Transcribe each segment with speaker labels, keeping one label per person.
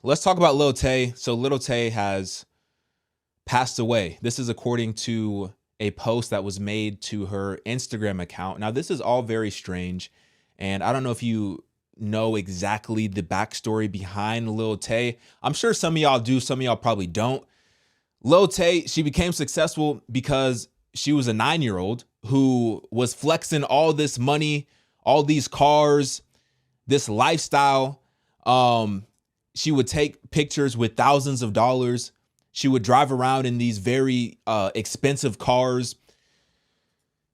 Speaker 1: Let's talk about Lil Tay. So Lil Tay has passed away. This is according to a post that was made to her Instagram account. Now, this is all very strange, and I don't know if you know exactly the backstory behind Lil Tay. I'm sure some of y'all do, some of y'all probably don't. Lil Tay, she became successful because she was a 9-year-old who was flexing all this money, all these cars, this lifestyle. She would take pictures with thousands of dollars. She would drive around in these very expensive cars.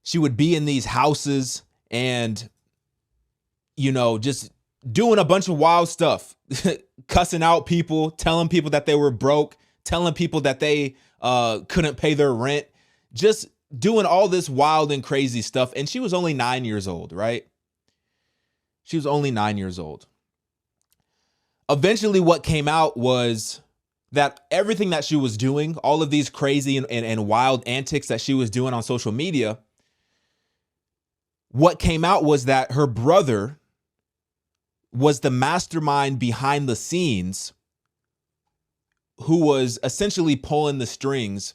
Speaker 1: She would be in these houses and, just doing a bunch of wild stuff, cussing out people, telling people that they were broke, telling people that they couldn't pay their rent, just doing all this wild and crazy stuff. And she was only 9 years old, right? She was only 9 years old. Eventually, what came out was that everything that she was doing, all of these crazy and wild antics that she was doing on social media, what came out was that her brother was the mastermind behind the scenes who was essentially pulling the strings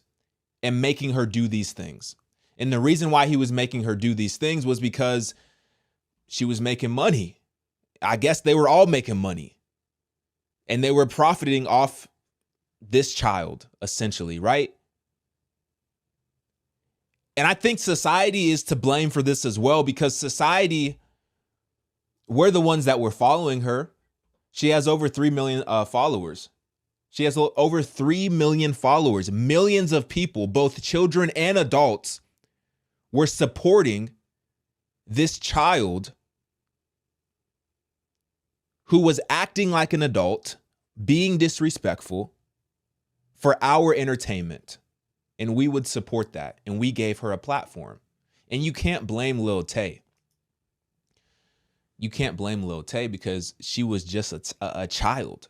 Speaker 1: and making her do these things. And the reason why he was making her do these things was because she was making money. I guess they were all making money. And they were profiting off this child, essentially, right? And I think society is to blame for this as well, because society, we're the ones that were following her. She has over 3 million followers. She has over 3 million followers. Millions of people, both children and adults, were supporting this child who was acting like an adult, being disrespectful for our entertainment. And we would support that. And we gave her a platform. And you can't blame Lil Tay. You can't blame Lil Tay because she was just a child.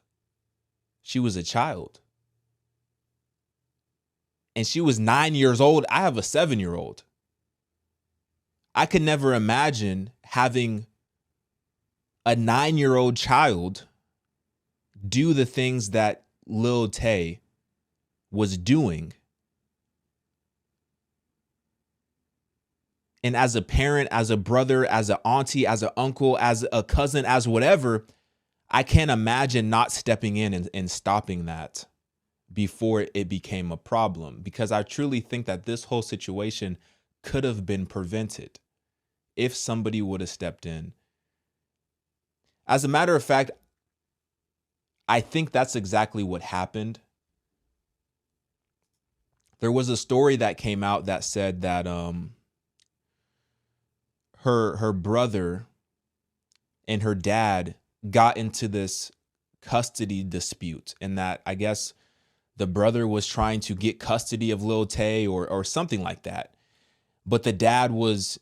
Speaker 1: She was a child. And she was 9 years old. I have a 7-year-old. I could never imagine having a 9-year-old child do the things that Lil Tay was doing. And as a parent, as a brother, as an auntie, as an uncle, as a cousin, as whatever, I can't imagine not stepping in and stopping that before it became a problem. Because I truly think that this whole situation could have been prevented if somebody would have stepped in. As a matter of fact, I think that's exactly what happened. There was a story that came out that said that her brother and her dad got into this custody dispute, and that I guess the brother was trying to get custody of Lil Tay or something like that. But the dad was,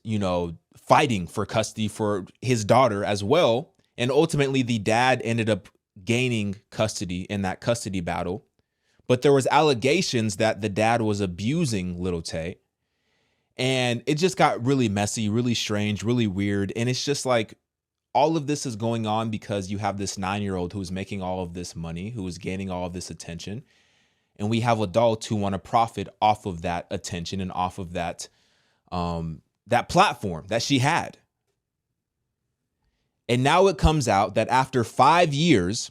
Speaker 1: fighting for custody for his daughter as well. And ultimately the dad ended up gaining custody in that custody battle. But there was allegations that the dad was abusing Lil Tay. And it just got really messy, really strange, really weird. And it's just like all of this is going on because you have this 9-year-old who's making all of this money, who is gaining all of this attention. And we have adults who want to profit off of that attention and off of that that platform that she had. And now it comes out that after 5 years,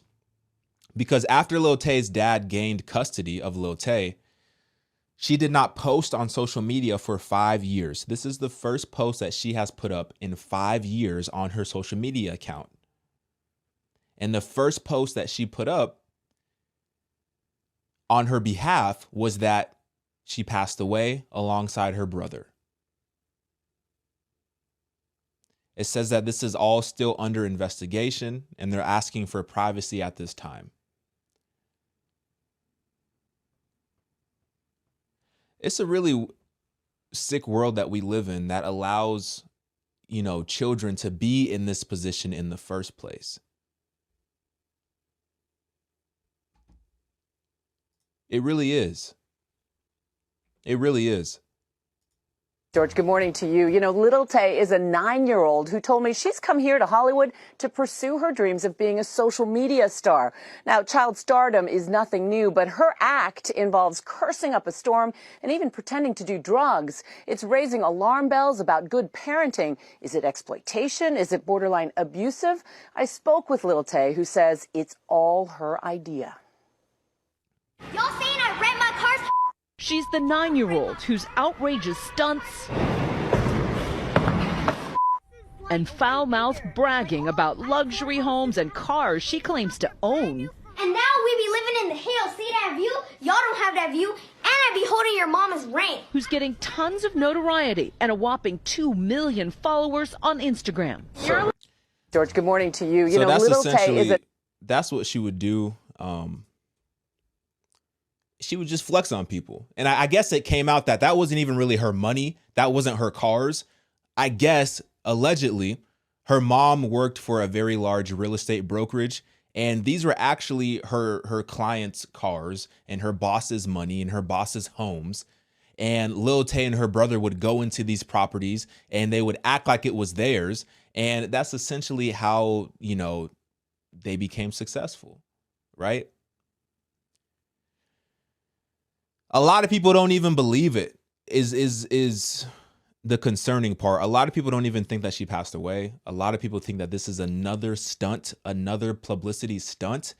Speaker 1: because after Lil Tay's dad gained custody of Lil Tay, she did not post on social media for 5 years. This is the first post that she has put up in 5 years on her social media account. And the first post that she put up on her behalf was that she passed away alongside her brother. It says that this is all still under investigation and they're asking for privacy at this time. It's a really sick world that we live in that allows, children to be in this position in the first place. It really is. It really is.
Speaker 2: George, good morning to you. You know, Little Tay is a 9-year-old who told me she's come here to Hollywood to pursue her dreams of being a social media star. Now, child stardom is nothing new, but her act involves cursing up a storm and even pretending to do drugs. It's raising alarm bells about good parenting. Is it exploitation? Is it borderline abusive? I spoke with Little Tay, who says it's all her idea.
Speaker 3: Y'all saying I rent my cars?
Speaker 4: She's the 9-year-old whose outrageous stunts and foul-mouthed bragging about luxury homes and cars she claims to own.
Speaker 3: And now we be living in the hills. See that view? Y'all don't have that view. And I be holding your mama's ring.
Speaker 4: Who's getting tons of notoriety and a whopping 2 million followers on Instagram.
Speaker 2: George, good morning to you. You
Speaker 1: So
Speaker 2: know,
Speaker 1: that's
Speaker 2: Little Tay is
Speaker 1: that's what she would do. She would just flex on people. And I guess it came out that that wasn't even really her money. That wasn't her cars. I guess, allegedly, her mom worked for a very large real estate brokerage. And these were actually her clients' cars and her boss's money and her boss's homes. And Lil Tay and her brother would go into these properties and they would act like it was theirs. And that's essentially how, you know, they became successful, right? A lot of people don't even believe it is the concerning part. A lot of people don't even think that she passed away. A lot of people think that this is another stunt, another publicity stunt.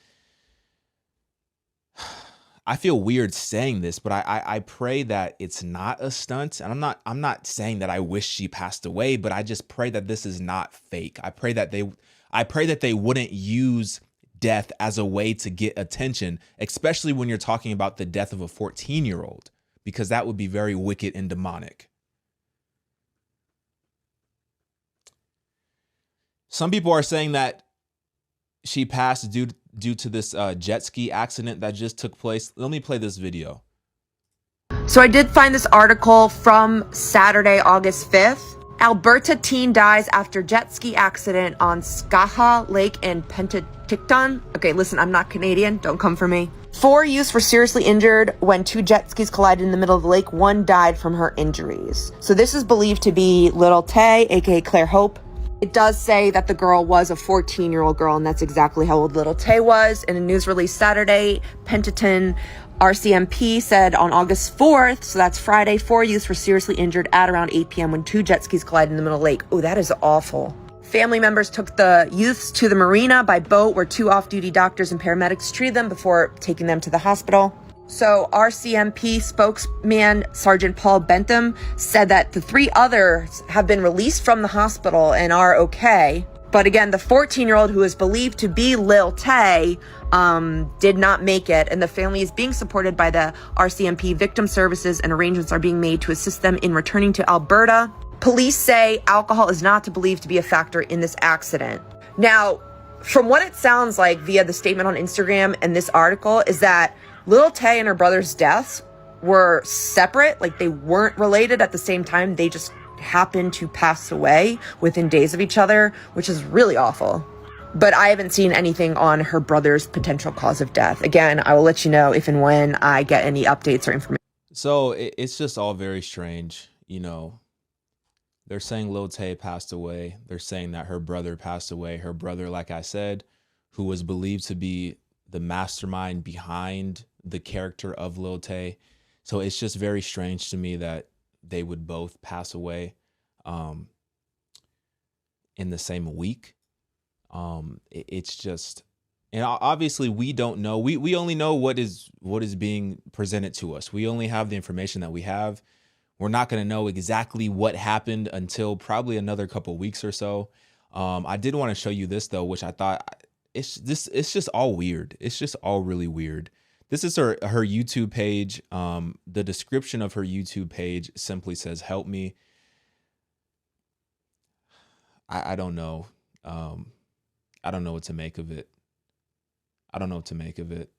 Speaker 1: I feel weird saying this, but I pray that it's not a stunt. And I'm not saying that I wish she passed away, but I just pray that this is not fake. I pray that they wouldn't use death as a way to get attention, especially when you're talking about the death of a 14-year-old, because that would be very wicked and demonic. Some people are saying that she passed due to this jet ski accident that just took place. Let me play this video.
Speaker 5: So I did find this article from Saturday, August 5th. Alberta teen dies after jet ski accident on Skaha Lake in Penticton. Okay, listen, I'm not Canadian. Don't come for me. 4 youths were seriously injured when 2 jet skis collided in the middle of the lake. 1 died from her injuries. So this is believed to be Little Tay, aka Claire Hope. It does say that the girl was a 14-year-old girl, and that's exactly how old Little Tay was. In a news release Saturday, Penticton RCMP said on August 4th, so that's Friday, 4 youths were seriously injured at around 8 p.m. when 2 jet skis collided in the middle of the lake. Oh, that is awful. Family members took the youths to the marina by boat where 2 off-duty doctors and paramedics treated them before taking them to the hospital. So RCMP spokesman Sergeant Paul Bentham said that the 3 others have been released from the hospital and are okay. But again, the 14-year-old who is believed to be Lil Tay did not make it, and the family is being supported by the RCMP Victim Services, and arrangements are being made to assist them in returning to Alberta. Police say alcohol is not believed to be a factor in this accident. Now, from what it sounds like via the statement on Instagram and this article is that Lil Tay and her brother's deaths were separate, like they weren't related at the same time. They just happened to pass away within days of each other, which is really awful. But I haven't seen anything on her brother's potential cause of death. Again, I will let you know if and when I get any updates or information.
Speaker 1: So it's just all very strange. You know, they're saying Lil Tay passed away. They're saying that her brother passed away. Her brother, like I said, who was believed to be the mastermind behind the character of Lil Tay. So it's just very strange to me that they would both pass away in the same week. It's just, and obviously we don't know. We only know what is being presented to us. We only have the information that we have. We're not going to know exactly what happened until probably another couple weeks or so. I did want to show you this though, which I thought it's just all weird. It's just all really weird. This is her YouTube page. The description of her YouTube page simply says, "Help me." I don't know. I don't know what to make of it. I don't know what to make of it.